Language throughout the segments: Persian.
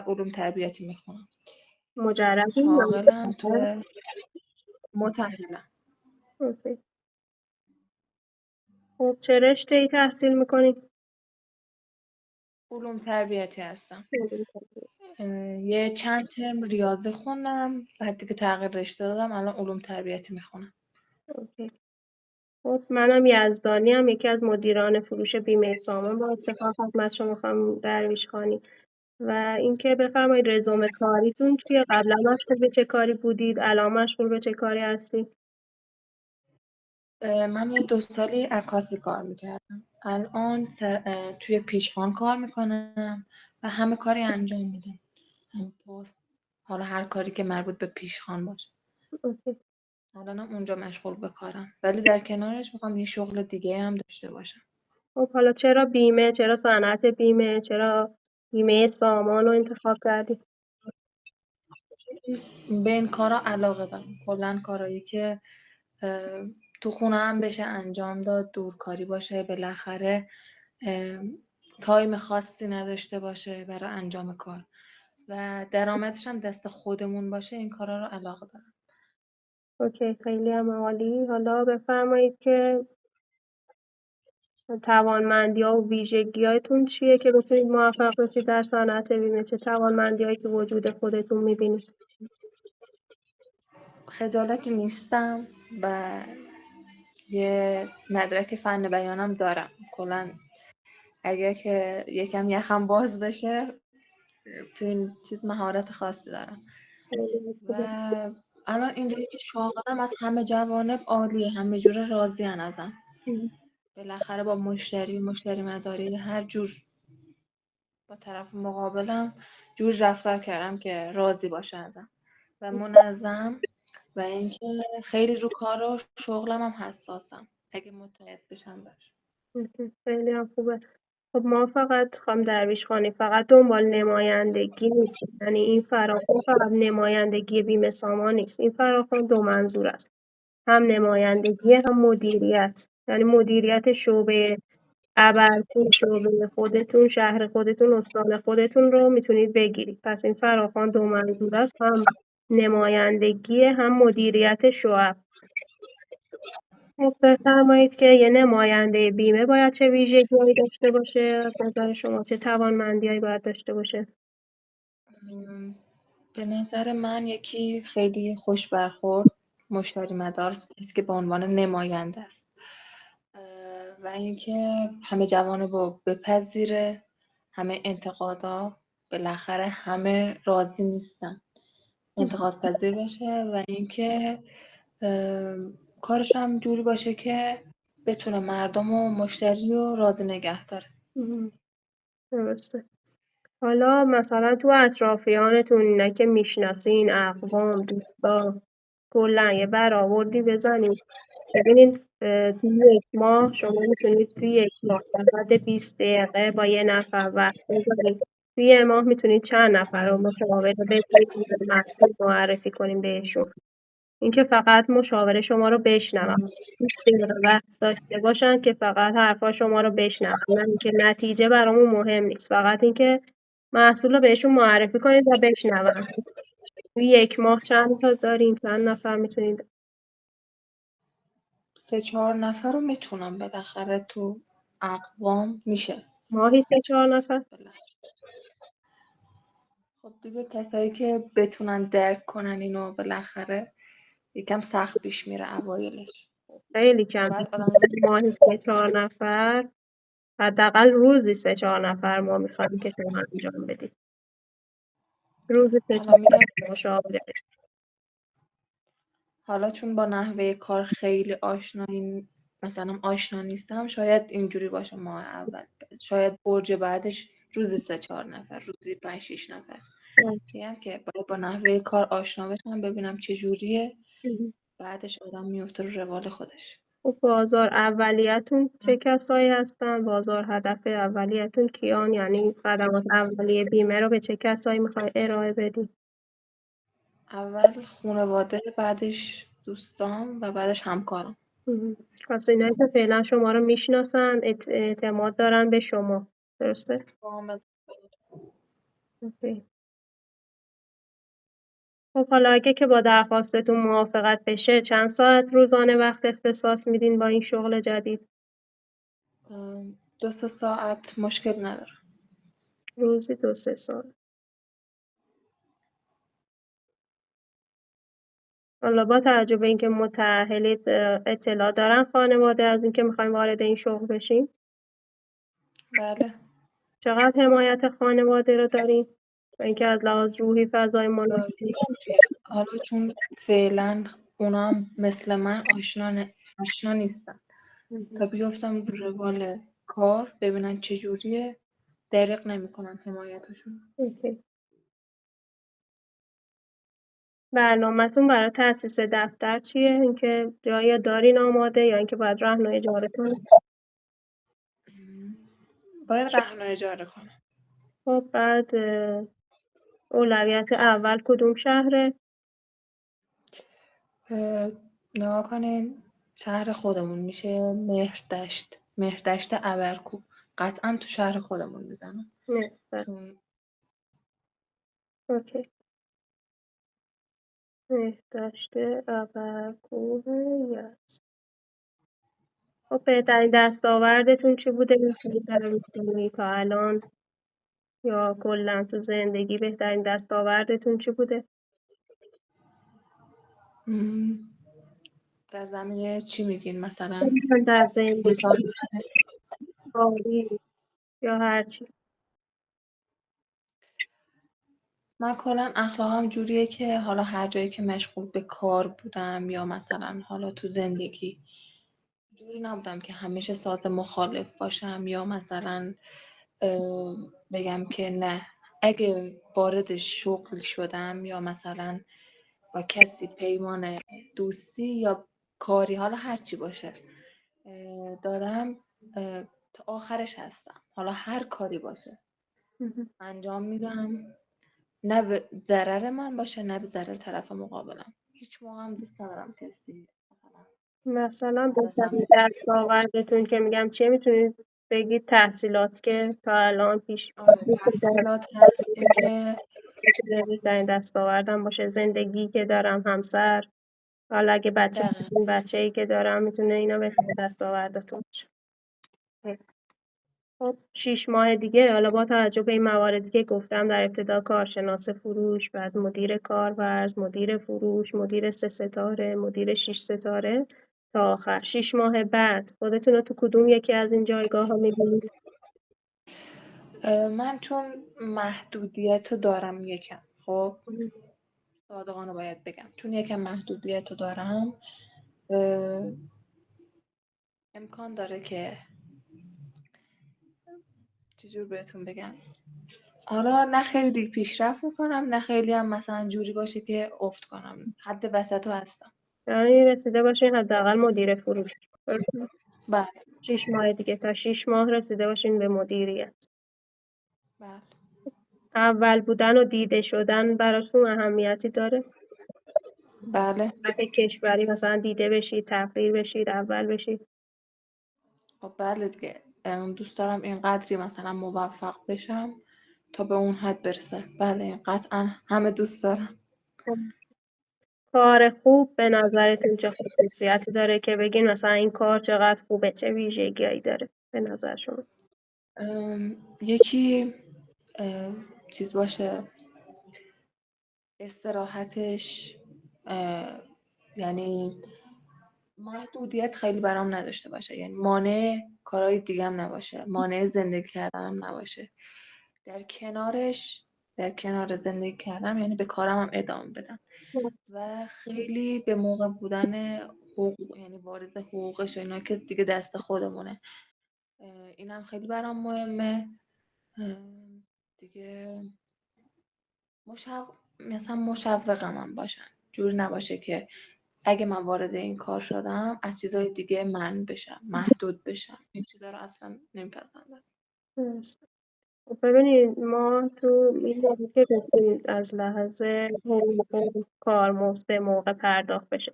علوم تربیتی میخونم. مجردی یا شاغلم متأهل؟ تو متأهلم. اوکی. خب چه رشته‌ای تحصیل میکنی؟ علوم تربیتی هستم. یه چند ترم ریاضی خوندم، بعد دیگه تغییر رشته دادم، الان علوم تربیتی میخونم. اوکی. خب منم یزدانی هم، یکی از مدیران فروش بیمه سامان با افتخار خدمت شما خانم درویش خانی. و اینکه بفرمایید رزومه کاریتون چیه؟ قبلا مشغول به چه کاری بودید؟ الان مشغول به چه کاری هستید؟ من یه 2 سالی عکاسی کار میکردم. الان توی پیشخوان کار میکنم و همه کاری انجام میدم. هم پست، حالا هر کاری که مربوط به پیشخوان باشه. اوکی. الانم اونجا مشغول به کارم، ولی در کنارش میخوام یه شغل دیگه هم داشته باشم. خب حالا چرا بیمه؟ چرا صنعت بیمه؟ چرا بیمه سامان رو انتخاب کردی؟ به این کارا علاقه دارم. کلا کارایی که تو خونه هم بشه انجام داد، دورکاری باشه، بالاخره تایم خاصی نداشته باشه برای انجام کار و درآمدش هم دست خودمون باشه، این کارا رو علاقه دارم. اوکی، خیلی هم عالی. حالا بفرمایید که توانمندی‌ها و ویژگی‌هاتون چیه که بتونید موفق بشید در صنعت بیمه؟ چه توانمندی‌هایی تو وجود خودتون می‌بینید؟ خجالتی نیستم و یه مدرک فن بیانم دارم. کلا اگه که یکم یخم باز بشه تو این چیز مهارت خاصی دارم و الان اینجا که شاغلم از همه جوانب عالیه، همه جوره راضی‌ان ازم. بالاخره با مشتری مداری هر جور با طرف مقابلم جور رفتار کردم که راضی باشه ازم و منظم و اینکه خیلی رو کار و شغلم هم حساسم اگه متعهد بشم باشه. خیلی هم خوبه. خب ما فقط خانم درویش خانی فقط دنبال نمایندگی نیستیم، یعنی این فراخوان فقط نمایندگی بیمه سامان نیست، این فراخوان 2 منظور است، هم نمایندگی هم مدیریت، یعنی مدیریت شعبه ابرتون، شعبه خودتون، شهر خودتون، استان خودتون رو میتونید بگیرید. پس این فراخوان 2 منظور است، هم نمایندگی هم مدیریت شعب. خب بفرمایید که یه نماینده بیمه باید چه ویژگی‌هایی داشته باشه؟ از نظر شما چه توانمندی‌هایی باید داشته باشه؟ به نظر من یکی خیلی خوش برخورد، مشتری مدار، کسی که به عنوان نماینده است و اینکه همه جوانب رو بپذیره، همه انتقادا، بالاخره همه راضی نیستن، انتقاد پذیر باشه و اینکه کارش هم جوری باشه که بتونه مردم و مشتری رو راضی نگه داره. درسته. حالا مثلا تو اطرافیانتون اینا که میشناسین، اقوام، دوستا، کلا یه برآوردی بزنید. ببینید توی 1 ماه شما میتونید توی 1 ماه در حد 20 دقیقه با یه نفر وقت بذارید. توی 1 ماه میتونید چند نفر رو مشاوره بگیرید، محصول معرفی کنیم بهشون. اینکه فقط مشاوره شما رو بشنون. 20 دقیقه وقت داشته باشن که فقط حرفا شما رو بشنون. نه اینکه نتیجه برامون مهم نیست. فقط اینکه محصول رو بهشون معرفی کنید و بشنون. توی 1 ماه چند تا دارین؟ چند نفر میتونید؟ 3-4 نفر رو میتونم، بالاخره تو اقوام میشه. ماهی 3-4 نفر؟ خب دیگه کسایی که بتونن درک کنن اینو بالاخره یکم سخت پیش میره اوایلش. خیلی کم. بعد آدم ماهی 3-4 نفر، حداقل روزی 3-4 نفر ما میخوایم که شما انجام بدید. روزی حالا 3-4 میگم، نفر مشاوره. حالا چون با نحوه کار خیلی مثلا آشنا نیستم، شاید اینجوری باشه ماه اول، شاید برج بعدش روزی 3-4 نفر، روزی 5-6 نفر. میگم که باید با نحوه کار آشنا بشم، ببینم چه جوریه، بعدش آدم میفته رو روال خودش. خب بازار اولیتون چه کسایی هستن؟ بازار هدف اولیتون کیان؟ یعنی خدمات اولیه بیمه رو به چه کسایی میخوای ارائه بدی؟ اول خانواده، بعدش دوستان و بعدش همکارم. پس اینایی که فعلا شما رو میشناسن، اعتماد دارن به شما، درسته؟ کامل. اوکی. خب حالا اگه که با درخواستتون موافقت بشه چند ساعت روزانه وقت اختصاص میدین با این شغل جدید؟ 2-3 ساعت مشکل نداره. روزی 2-3 ساعت. حالا با توجه به اینکه متأهلید اطلاع دارن خانواده از اینکه میخواین وارد این شغل بشین؟ بله. چقدر حمایت خانواده رو دارین؟ و اینکه از لحاظ روحی فضای مناسبی؟ حالا چون فعلا اونا هم مثل من آشنا نیستن تا بیفتم رو روال کار ببینن چجوریه، دریغ نمیکنن حمایتشون. اوکی. برنامه‌تون برای تأسیس دفتر چیه؟ اینکه جایی دارین آماده یا اینکه باید راهنمای اجاره کنین؟ باید رهن اجاره کنم. خب بعد اولویت اول کدوم شهره؟ نگاه کنین شهر خودمون میشه مهردشت ابرکوب. قطعا تو شهر خودمون میزنم نه. چون اوکی. بهداشت ابرکوه یزد. خب بهترین دستاوردتون چی بوده میتونید بگید تا الان یا کلا تو زندگی بهترین دستاوردتون چی بوده؟ م، در زمینه چی میگین مثلا؟ در زندگی کاری یا هر چی. من کلا اخلاقم جوریه که حالا هر جایی که مشغول به کار بودم یا مثلا حالا تو زندگی جوری نبودم که همیشه ساز مخالف باشم یا مثلا بگم که نه. اگه وارد شغل شدم یا مثلا با کسی پیمان دوستی یا کاری حالا هر چی باشه دارم تا آخرش هستم. حالا هر کاری باشه انجام میدم، نه به ضرر من باشه نه به ضرر طرف مقابلم. هیچ موقع هم دوست ندارم کسی مثلا از بهترین دستم دستاوردتون که میگم چیه میتونید بگید تحصیلات که تا الان پیش تحصیلات هست که بهترین دستاوردم باشه زندگی که دارم همسر حالا اگه بچه‌ای که دارم میتونه اینا بهترین دستاوردتون باشه. خب 6 ماه دیگه حالا با توجه به این مواردی که گفتم در ابتدا کارشناس فروش بعد مدیر کارورز مدیر فروش مدیر 3 ستاره مدیر 6 ستاره تا آخر 6 ماه بعد خودتون رو تو کدوم یکی از این جایگاه ها میبینید؟ من چون محدودیت رو دارم یکم، خب صادقانه باید بگم چون یکم محدودیت رو دارم امکان داره که چجور بهتون بگم حالا نه خیلی پیشرفت میکنم نه خیلی هم مثلا جوری باشه که افت کنم، حد وسط رو هستم. یعنی رسیده باشین حداقل مدیر فروش. بله 6 ماه دیگه تا 6 ماه رسیده باشین به مدیریت. بله اول بودن و دیده شدن براتون اهمیتی داره؟ بله. اگه کشوری مثلا دیده بشید تقدیر بشید اول بشید؟ خب بله دیگه دوست دارم این قدری مثلا موفق بشم تا به اون حد برسه. بله قطعا همه دوست دارم. خب، کار خوب به نظرتون چه خصوصیتی داره که بگین مثلا این کار چقدر خوبه چه ویژگیایی داره به نظر شما؟ یکی چیز باشه استراحتش یعنی محدودیت خیلی برام نداشته باشه، یعنی مانع کارهای دیگه هم نباشه، مانع زندگی کردنم نباشه. در کنار زندگی کردم یعنی به کارم هم ادامه بدم و خیلی به موقع بودن حقوق، یعنی واریز حقوقش و اینا که دیگه دست خودمونه. اینم خیلی برام مهمه. دیگه مثلا مشوقم هم باشن، جور نباشه که اگه من وارد این کار شدم از چیزهای دیگه من بشم محدود بشم. این چیزا رو اصلا نمیپسندم. درسته. خب ببینید ما تو این مورد که گفتیم از لحاظ حقوق کارمزد به موقع پرداخت بشه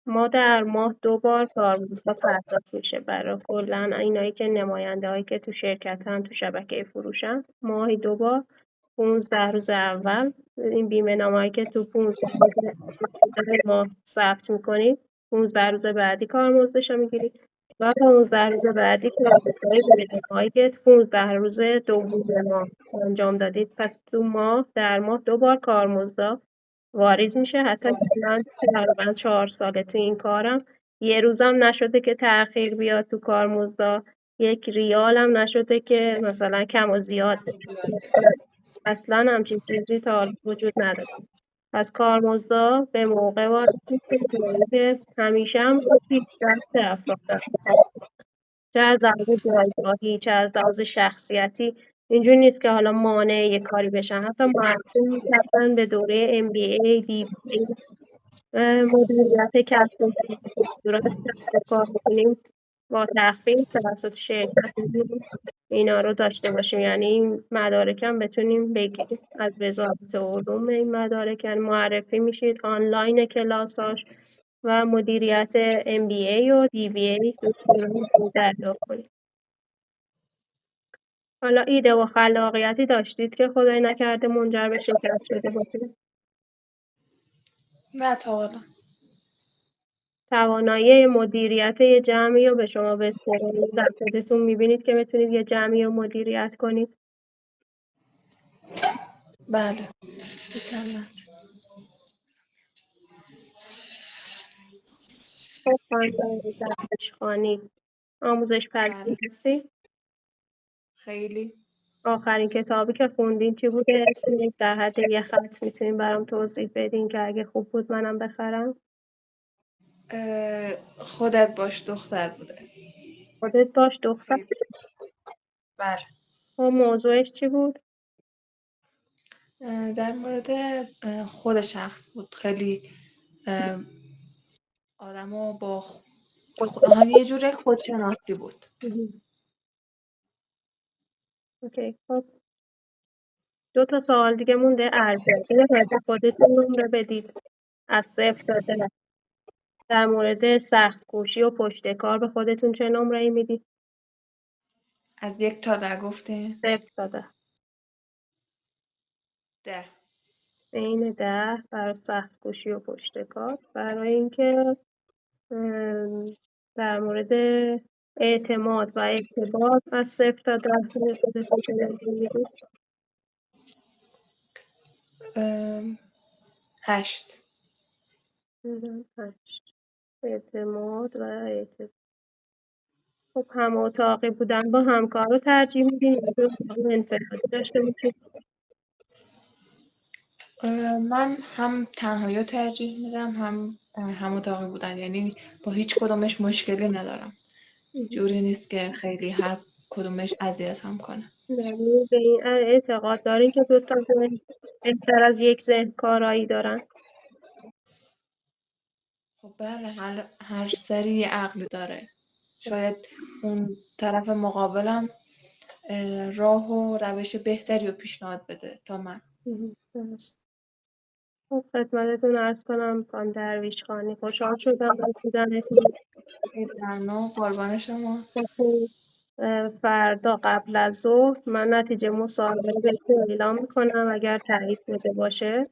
ما در ماه 2 بار کارمزدها پرداخت میشه برای کلا اینایی که نماینده هایی که تو شرکت هم تو شبکه فروشن ماهی 2 بار 15 روز اول این بیمه نامه‌ای که تو 15 ماه ثبت می‌کنید 15 روز بعدی کارمزدش رو می‌گیرید و 15 روز بعدی کارمزدهای بیمه نامه‌ای که تو 15 روز دوم ماه انجام دادید. پس تو ماه در ماه 2 بار کارمزد واریز میشه. حتی من تقریبا 4 ساله تو این کارم، یه روزم نشده که تأخیر بیاد تو کارمزدا، 1 ریال هم نشده که مثلا کم و زیاد بشه. اصلا همچین چیزی تا حالا وجود نداره. پس کارمزدا به موقع واریز میشه که همیشه هم با پیشرفت افراد داره. چه از لحاظ جایگاهی، چه از لحاظ شخصیتی. اینجوری نیست که حالا مانع یه کاری بشن. حتی معلم می‌کردن به دوره MBA، DBA، مدیریت کسب و کار، دوران کسب و کار می‌تونیم با تخفیف توسط شرکت اینا رو داشته باشیم. یعنی این مدارک هم بتونیم بگیریم از وزارت علوم. این مدارک یعنی معرفی میشید، آنلاین کلاساش و مدیریت MBA و DBA رو دریافت کنید. حالا ایده و خلاقیتی داشتید که خدای نکرده منجر به شکست شده باشه؟ نه تا حالا. توانایی مدیریت یه جمعی رو به شما بسپرم، در خودتون می‌بینید که بتونید یه جمعی رو مدیریت کنید؟ بله. چند لحظه. خب خانم خوانید. آموزش پذیر بله. هستی؟ خیلی. آخرین کتابی که خوندین چی بوده؟ اسمش در حد یه خط میتونین برام توضیح بدین که اگه خوب بود منم بخرم؟ خودت باش دختر بوده. خودت باش دختر. خیلی. بله. خب موضوعش چی بود؟ در مورد خود شخص بود. خیلی آدمو با یه جوره خودشناسی بود. اوکی. خب 2 تا سوال دیگه مونده. ارزیابی به خودتون نمره بدید از 0 تا 10. در مورد سخت‌کوشی و پشتکار به خودتون چه نمره‌ای میدید؟ از 1 تا 10 گفتین؟ 0 تا 10. 10. بین 10 برای سخت‌کوشی و پشتکار. برای اینکه در مورد اعتماد و ارتباط از 0 تا 10 به خودتون چه نمره‌ای میدید؟ 8. 8. اعتماد و اعتبار. خب هم‌اتاقی بودن با همکار رو ترجیح میدین یا به اتاق انفرادی داشته باشید؟ من هم تنهایی رو ترجیح میدم، هم اتاقی بودن. یعنی با هیچ کدومش مشکلی ندارم. جوری نیست که خیلی هر کدومش اذیتم کنه. یعنی به این اعتقاد دارین که 2 تا ذهن بهتر از 1 ذهن کارایی دارن؟ خب بله، هر سری یه عقلی داره. شاید اون طرف مقابلم راه و روش بهتری رو پیشنهاد بده تا من. درست. خب خدمتتون عرض کنم خانم درویش خانی، خوشحال شدم با دیدنتون. ممنون، قربان شما. فردا قبل از ظهر من نتیجه مصاحبه رو بهتون اعلام میکنم. اگر تایید شده باشه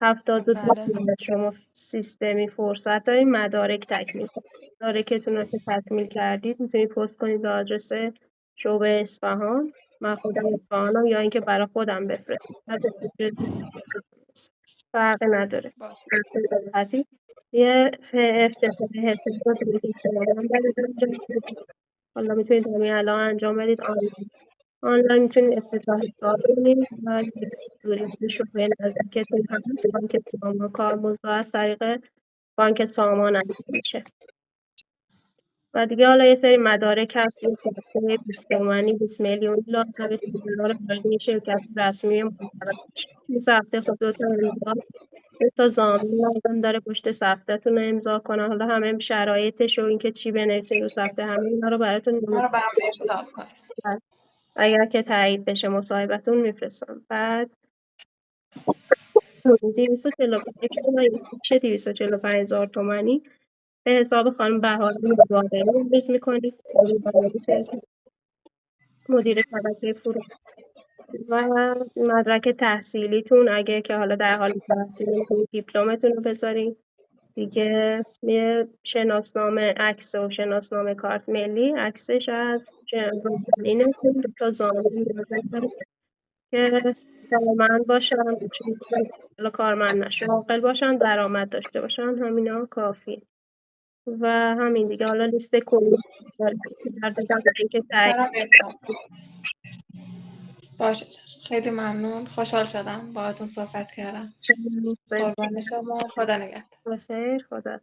72 بله. از شما سیستمی فرصت دارین مدارک تکمیل کنید. مدارکتون رو که تکمیل کردید میتونید پست کنید به آدرس شعبه اصفهان. من خودم اصفهانم، یا اینکه برای خودم بفرستید. فرقی نداره. باش. راحتی یه افتتاح حساب دیگه سلام برید انجام بدید. حالا میتونید همین الان انجام بدید. آنلاین میتونید افتتاح کار کنید و دوری شبیه نزدیکتون هست. بانک سامان کارمزد از طریق بانک سامان انجام میشه. و دیگه حالا یه سری مدارک هست، یه صفحه 20 تومانی 20 میلیون لازمه که رو برای شرکت رسمی معتبر بشه. این صفحه خود 2 تا امضا 2 تا ضامن لازم داره پشت صفحه‌تون رو امضا کنن. حالا همه شرایطش و اینکه چی بنویسید رو صفحه همه اینا رو براتون برام ارسال کن. اگر که تایید بشه مصاحبتون میفرستم. بعد 245 تومانی چه 245,000 تومانی به حساب خانم بهاری باقری امضا می‌کنید. مدیر شبکه فروش. و مدرک تحصیلیتون اگه که حالا در حال تحصیل می‌کنید دیپلمتون رو بذارین. دیگه یه شناسنامه عکس و شناسنامه کارت ملی، عکسش از والدینتون، 2 تا زانو لازم که کارمند باشن، حالا کارمند نشه، عاقل باشن، درآمد داشته باشن، همینا کافیه. و همین دیگه. حالا لیست کلی بردازم اینکه برام بگم. باشه چشم. خیلی ممنون، خوشحال شدم باهاتون صحبت کردم. تایید قربان شما، خدا نگهدار. بخیر. خدا